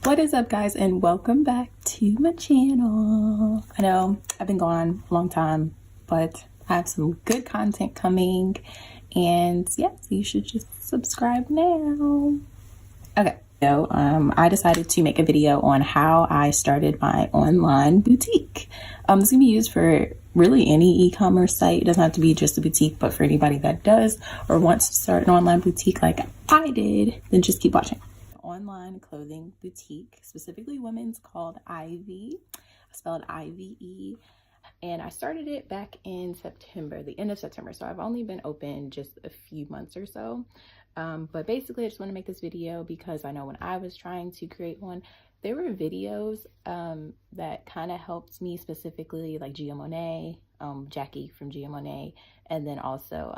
What is up, guys, and welcome back to my channel. I know I've been gone a long time, but I have some good content coming, and yes, you should just subscribe now. Okay, so I decided to make a video on how I started my online boutique. This can be used for really any e-commerce site. It doesn't have to be just a boutique, but for anybody that does or wants to start an online boutique like I did, then just keep watching. Online clothing boutique, specifically women's, called Ivy. I spelled IVE, and I started it back in September, the end of September. So I've only been open just a few months or so. But basically, I just want to make this video because I know when I was trying to create one, there were videos that kind of helped me, specifically like Gia Monet, Jackie from Gia Monet, and then also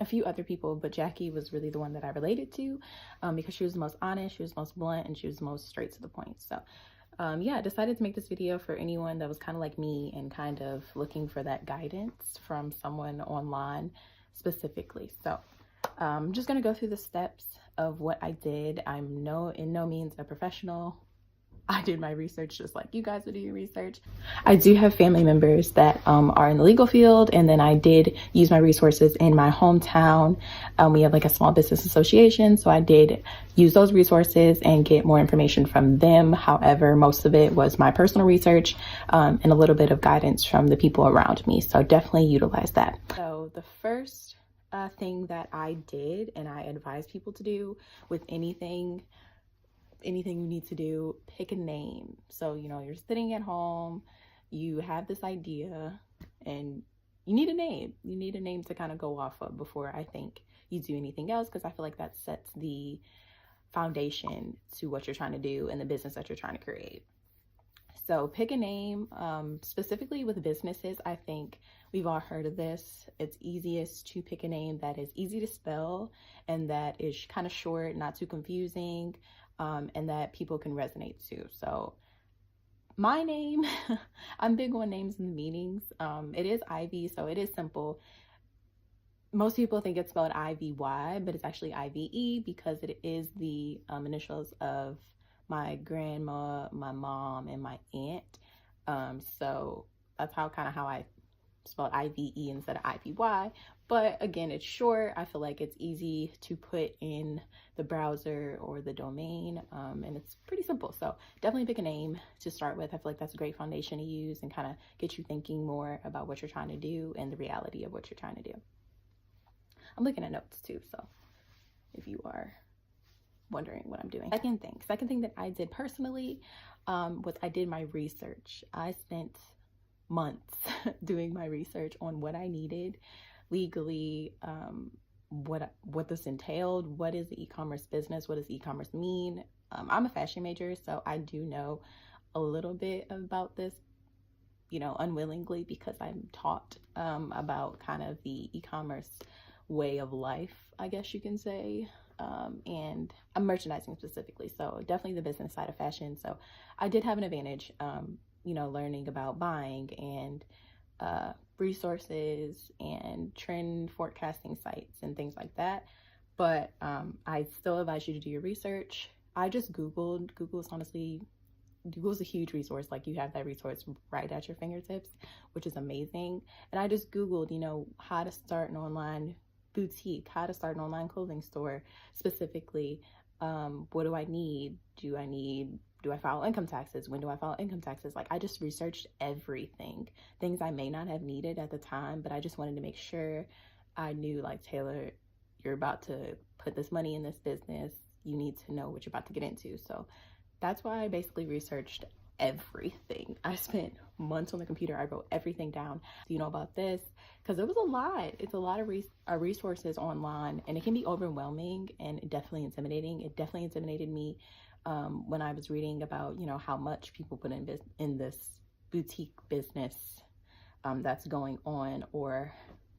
a few other people, but Jackie was really the one that I related to because she was the most honest, she was the most blunt, and she was the most straight to the point. So yeah, I decided to make this video for anyone that was kind of like me and kind of looking for that guidance from someone online specifically. So I'm just gonna go through the steps of what I did. I'm in no means a professional. I did my research just like you guys would do your research. I do have family members that are in the legal field, and then I did use my resources in my hometown. We have like a small business association, so I did use those resources and get more information from them. However, most of it was my personal research and a little bit of guidance from the people around me, so definitely utilize that. So the first thing that I did, and I advise people to do with anything you need to do, pick a name. So, you know, you're sitting at home, you have this idea, and you need a name. You need a name to kind of go off of before I think you do anything else, because I feel like that sets the foundation to what you're trying to do and the business that you're trying to create. So pick a name. Specifically with businesses, I think we've all heard of this. It's easiest to pick a name that is easy to spell and that is kind of short, not too confusing, and that people can resonate to. So my name, I'm big on names and meanings. It is Ivy, so it is simple. Most people think it's spelled IVY, but it's actually IVE because it is the initials of my grandma, my mom, and my aunt. So that's how I spelled IVE instead of IVY. But again, it's short. I feel like it's easy to put in the browser or the domain, and it's pretty simple. So definitely pick a name to start with. I feel like that's a great foundation to use and kind of get you thinking more about what you're trying to do and the reality of what you're trying to do. I'm looking at notes too, so if you are wondering what I'm doing. Second thing that I did personally was I did my research. I spent months doing my research on what I needed legally, what this entailed, what is the e-commerce business, what does e-commerce mean. I'm a fashion major, so I do know a little bit about this, you know, unwillingly, because I'm taught about kind of the e-commerce way of life, I guess you can say. And I'm merchandising specifically, so definitely the business side of fashion. So I did have an advantage, you know, learning about buying and resources and trend forecasting sites and things like that. But I still advise you to do your research. I just Googled. Google's a huge resource. Like, you have that resource right at your fingertips, which is amazing. And I just Googled, you know, how to start an online boutique, how to start an online clothing store specifically. What do I need? Do I file income taxes? When do I file income taxes? Like, I just researched everything, things I may not have needed at the time, but I just wanted to make sure I knew, like, Taylor, you're about to put this money in this business. You need to know what you're about to get into. So that's why I basically researched everything. I spent months on the computer. I wrote everything down. Do you know about this? Because it was a lot. It's a lot of resources online, and it can be overwhelming and definitely intimidating. It definitely intimidated me when I was reading about, you know, how much people put in this boutique business that's going on, or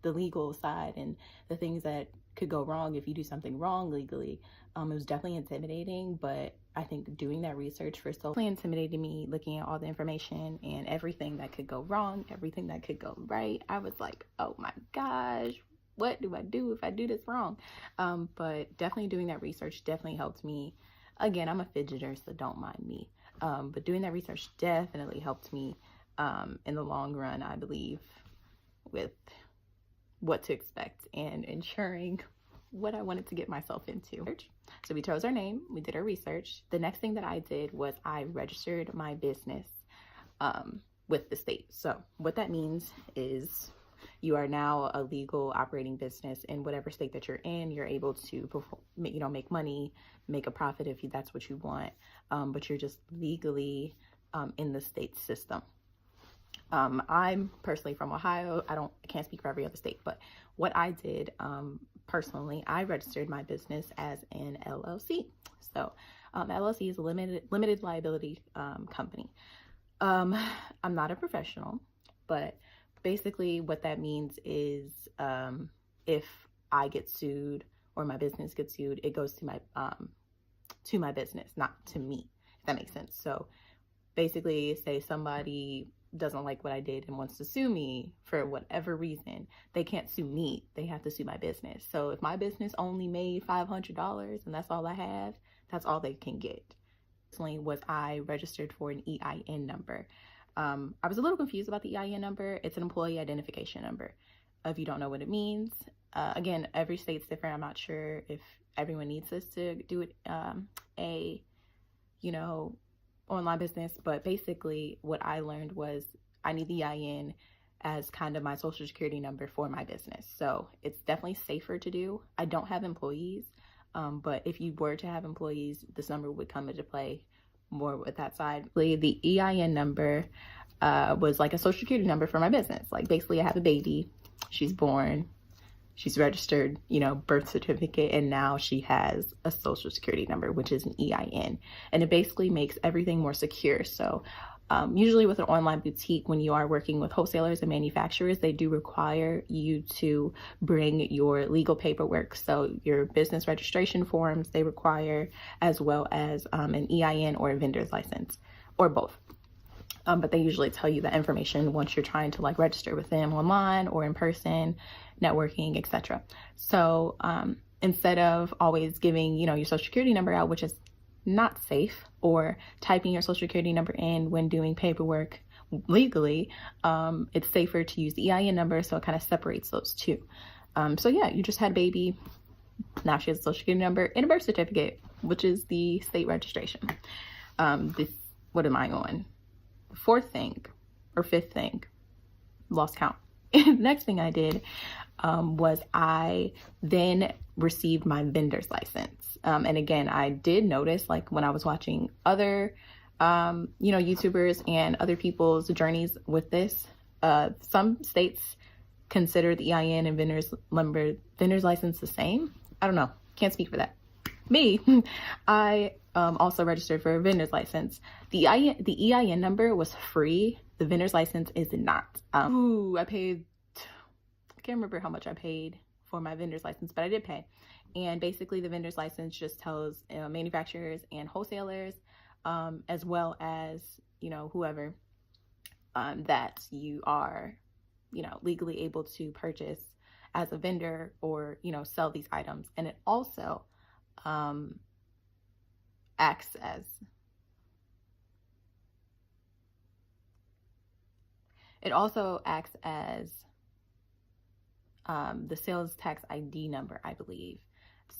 the legal side and the things that could go wrong if you do something wrong legally. It was definitely intimidating, but I think doing that research for so long intimidated me, looking at all the information and everything that could go wrong, everything that could go right. I was like, oh my gosh, what do I do if I do this wrong? But definitely doing that research definitely helped me Again, I'm a fidgeter, so don't mind me. But doing that research definitely helped me in the long run, I believe, with what to expect and ensuring what I wanted to get myself into. So we chose our name, we did our research. The next thing that I did was I registered my business with the state. So what that means is you are now a legal operating business in whatever state that you're in. You're able to perform, make money, make a profit if that's what you want, but you're just legally in the state system. I'm personally from Ohio. I can't speak for every other state, but what I did personally, I registered my business as an LLC. So LLC is a limited liability company. I'm not a professional, but basically what that means is if I get sued or my business gets sued, it goes to my business, not to me, if that makes sense. So basically, say somebody doesn't like what I did and wants to sue me for whatever reason, they can't sue me, they have to sue my business. So if my business only made $500 and that's all I have, that's all they can get. Personally, was I registered for an EIN number. I was a little confused about the EIN number. It's an employee identification number. If you don't know what it means, again, every state's different. I'm not sure if everyone needs this to do it, online business, but basically what I learned was I need the EIN as kind of my social security number for my business. So it's definitely safer to do. I don't have employees, but if you were to have employees, this number would come into play more with that side. The EIN number was like a social security number for my business. Like basically I have a baby, she's born, she's registered, birth certificate, and now she has a social security number, which is an EIN. And it basically makes everything more secure. So usually with an online boutique, when you are working with wholesalers and manufacturers, they do require you to bring your legal paperwork. So your business registration forms, they require, as well as an EIN or a vendor's license, or both. But they usually tell you that information once you're trying to register with them online or in person, networking, etc. So instead of always giving, your social security number out, which is not safe, or typing your social security number in when doing paperwork legally, it's safer to use the EIN number. So it kind of separates those two. So yeah, you just had a baby. Now she has a social security number and a birth certificate, which is the state registration. What am I on? Fourth thing or fifth thing, lost count. Next thing I did was I then received my vendor's license. And again, I did notice, when I was watching other, YouTubers and other people's journeys with this, some states consider the EIN and vendor's license the same. I don't know. Can't speak for that. Me, I also registered for a vendor's license. The EIN number was free. The vendor's license is not. I can't remember how much I paid for my vendor's license, but I did pay. And basically the vendor's license just tells manufacturers and wholesalers, as well as, whoever, that you are, legally able to purchase as a vendor or, sell these items. And it also acts as the sales tax ID number, I believe.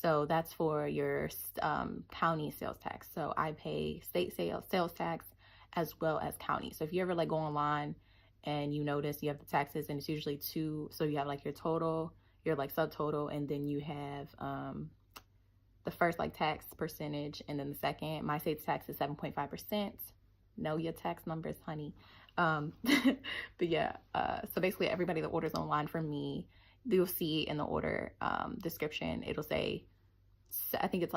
So that's for your county sales tax. So I pay state sales tax as well as county. So if you ever go online and you notice you have the taxes, and it's usually two, so you have your total, your subtotal, and then you have the first tax percentage, and then the second. My state's tax is 7.5%. Know your tax numbers, honey. But yeah, so basically everybody that orders online from me, you'll see in the order description, it'll say, I think it's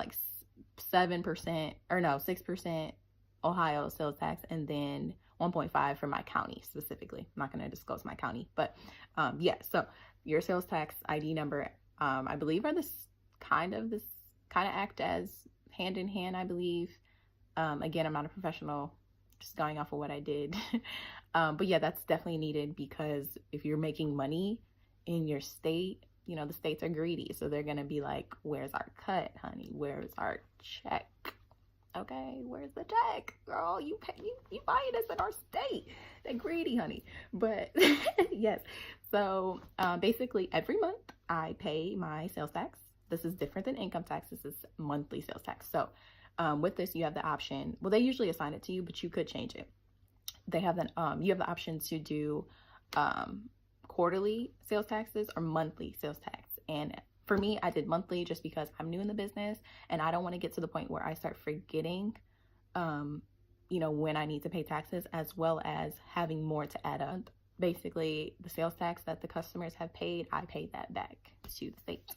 7% or no, 6% Ohio sales tax, and then 1.5 for my county specifically. I'm not going to disclose my county, but yeah, so your sales tax ID number, I believe, are this kind of act as hand in hand, I believe. Again, I'm not a professional, just going off of what I did. But yeah, that's definitely needed, because if you're making money in your state, the states are greedy. So they're going to be like, where's our cut, honey? Where's our check? Okay, where's the check? Girl, you buying this in our state. That greedy, honey. But yes, so basically every month I pay my sales tax. This is different than income tax. This is monthly sales tax. So with this, you have the option. Well, they usually assign it to you, but you could change it. They have that. You have the option to do quarterly sales taxes or monthly sales tax. And for me, I did monthly just because I'm new in the business and I don't want to get to the point where I start forgetting, you know, when I need to pay taxes, as well as having more to add up. Basically, the sales tax that the customers have paid, I paid that back to the state.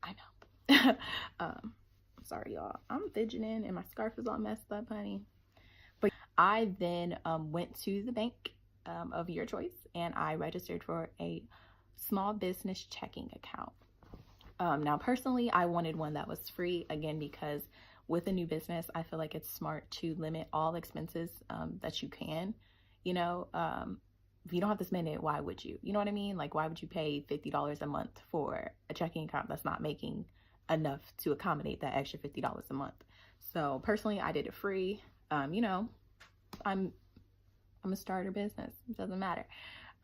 I know. Sorry, y'all. I'm fidgeting and my scarf is all messed up, honey. But I then went to the bank of your choice and I registered for a small business checking account. Now, personally, I wanted one that was free, again, because with a new business, I feel like it's smart to limit all expenses that you can. You know, if you don't have to spend it, why would you? You know what I mean? Like, why would you pay $50 a month for a checking account that's not making enough to accommodate that extra $50 a month? So personally, I did it free. You know, I'm a starter business. It doesn't matter.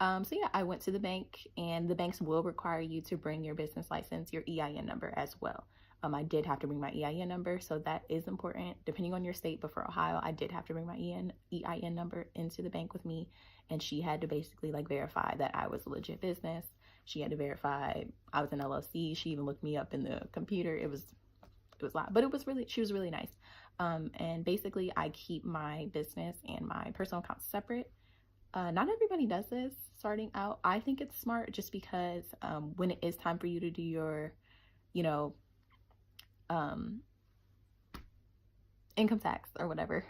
So yeah, I went to the bank, and the banks will require you to bring your business license, your EIN number as well. I did have to bring my EIN number, so that is important depending on your state. But for Ohio, I did have to bring my EIN number into the bank with me, and she had to basically like verify that I was a legit business. She had to verify I was an LLC. She even looked me up in the computer. It was a lot, but she was really nice. And basically I keep my business and my personal accounts separate. Not everybody does this starting out. I think it's smart just because when it is time for you to do your, you know, income tax or whatever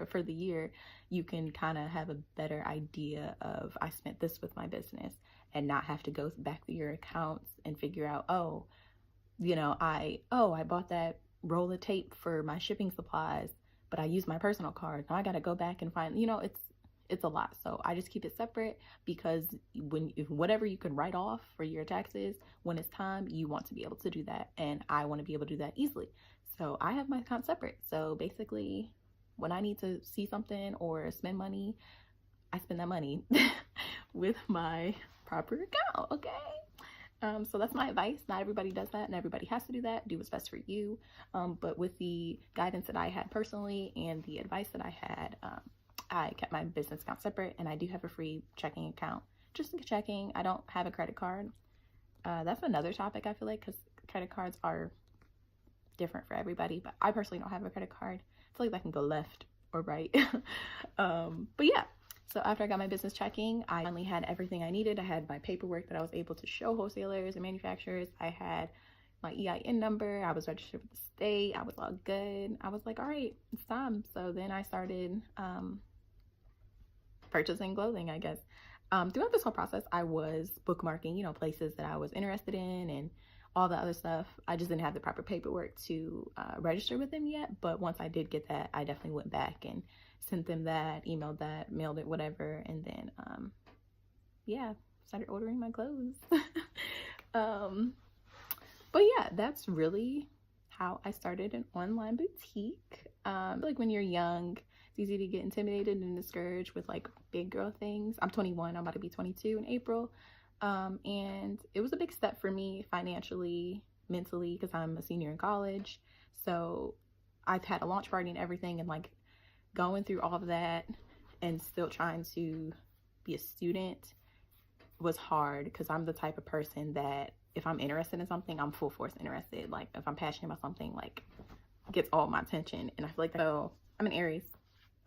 for the year, you can kind of have a better idea of, I spent this with my business, and not have to go back through your accounts and figure out, oh, you know, I bought that roll of tape for my shipping supplies, but I used my personal card. Now I got to go back and find, you know, it's a lot. So I just keep it separate, because if whatever you can write off for your taxes, when it's time, you want to be able to do that. And I want to be able to do that easily. So I have my account separate. So basically, when I need to see something or spend money, I spend that money with my proper account. Okay. So that's my advice. Not everybody does that, and everybody has to do that. Do what's best for you. But with the guidance that I had personally and the advice that I had, I kept my business account separate, and I do have a free checking account, just checking. I don't have a credit card. That's another topic, I feel like, because credit cards are different for everybody, but I personally don't have a credit card. I feel like that can go left or right. But yeah, so after I got my business checking, I finally had everything I needed. I had my paperwork that I was able to show wholesalers and manufacturers. I had my EIN number. I was registered with the state. I was all good. I was like, all right, it's time. So then I started purchasing clothing, I guess. Throughout this whole process, I was bookmarking, you know, places that I was interested in and all the other stuff. I just didn't have the proper paperwork to register with them yet. But once I did get that, I definitely went back and sent them that, emailed that, mailed it, whatever. And then, yeah, started ordering my clothes. But yeah, that's really how I started an online boutique. Like when you're young, it's easy to get intimidated and discouraged with like big girl things. I'm 21, I'm about to be 22 in April. And it was a big step for me financially, mentally, because I'm a senior in college. So I've had a launch party and everything, and like going through all of that and still trying to be a student was hard, because I'm the type of person that if I'm interested in something, I'm full force interested. Like if I'm passionate about something, like gets all my attention. And I feel like, so I'm an Aries.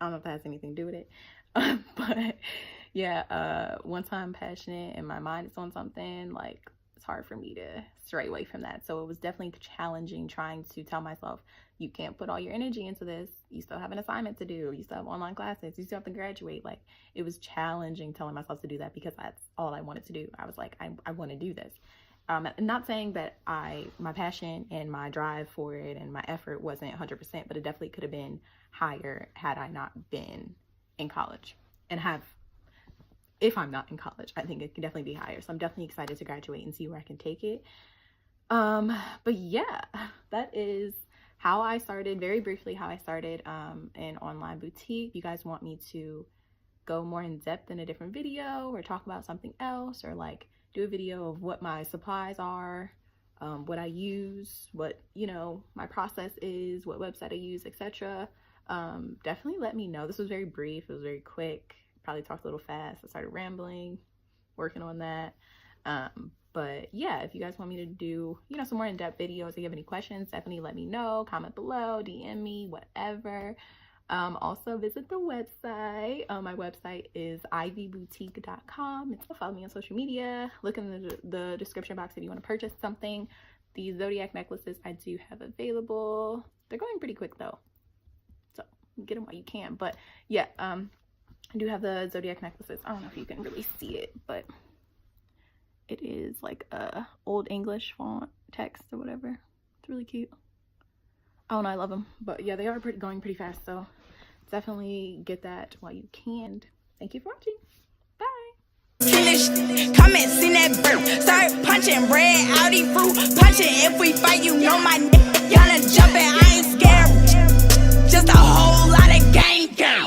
I don't know if that has anything to do with it. But yeah, once I'm passionate and my mind is on something, like it's hard for me to stray away from that. So it was definitely challenging trying to tell myself, you can't put all your energy into this. You still have an assignment to do. You still have online classes. You still have to graduate. Like it was challenging telling myself to do that, because that's all I wanted to do. I was like, I want to do this. Not saying that my passion and my drive for it and my effort wasn't 100%, but it definitely could have been higher had I not been in college. And if I'm not in college, I think it can definitely be higher. So I'm definitely excited to graduate and see where I can take it. But yeah, that is how I started, very briefly, how I started an online boutique. If you guys want me to go more in depth in a different video or talk about something else, or like do a video of what my supplies are, what I use, what, you know, my process is, what website I use, etc., definitely let me know. This was very brief, it was very quick, probably talked a little fast. I started rambling, working on that. But yeah, if you guys want me to do, you know, some more in-depth videos, if you have any questions, definitely let me know, comment below, DM me, whatever. Also visit the website. My website is ivyboutique.com. Follow me on social media. Look in the description box if you want to purchase something. These zodiac necklaces I do have available. They're going pretty quick though, so get them while you can. But yeah, I do have the zodiac necklaces. I don't know if you can really see it, but it is like a old English font text or whatever. It's really cute. I don't know, I love them. But yeah, they are going pretty fast, so definitely get that while you can. Thank you for watching. Bye. Come and see that bird. Start punching red Audi fruit. Punching if we fight, you know my name. Y'all jumping, I ain't scared. Just a whole lot of gang.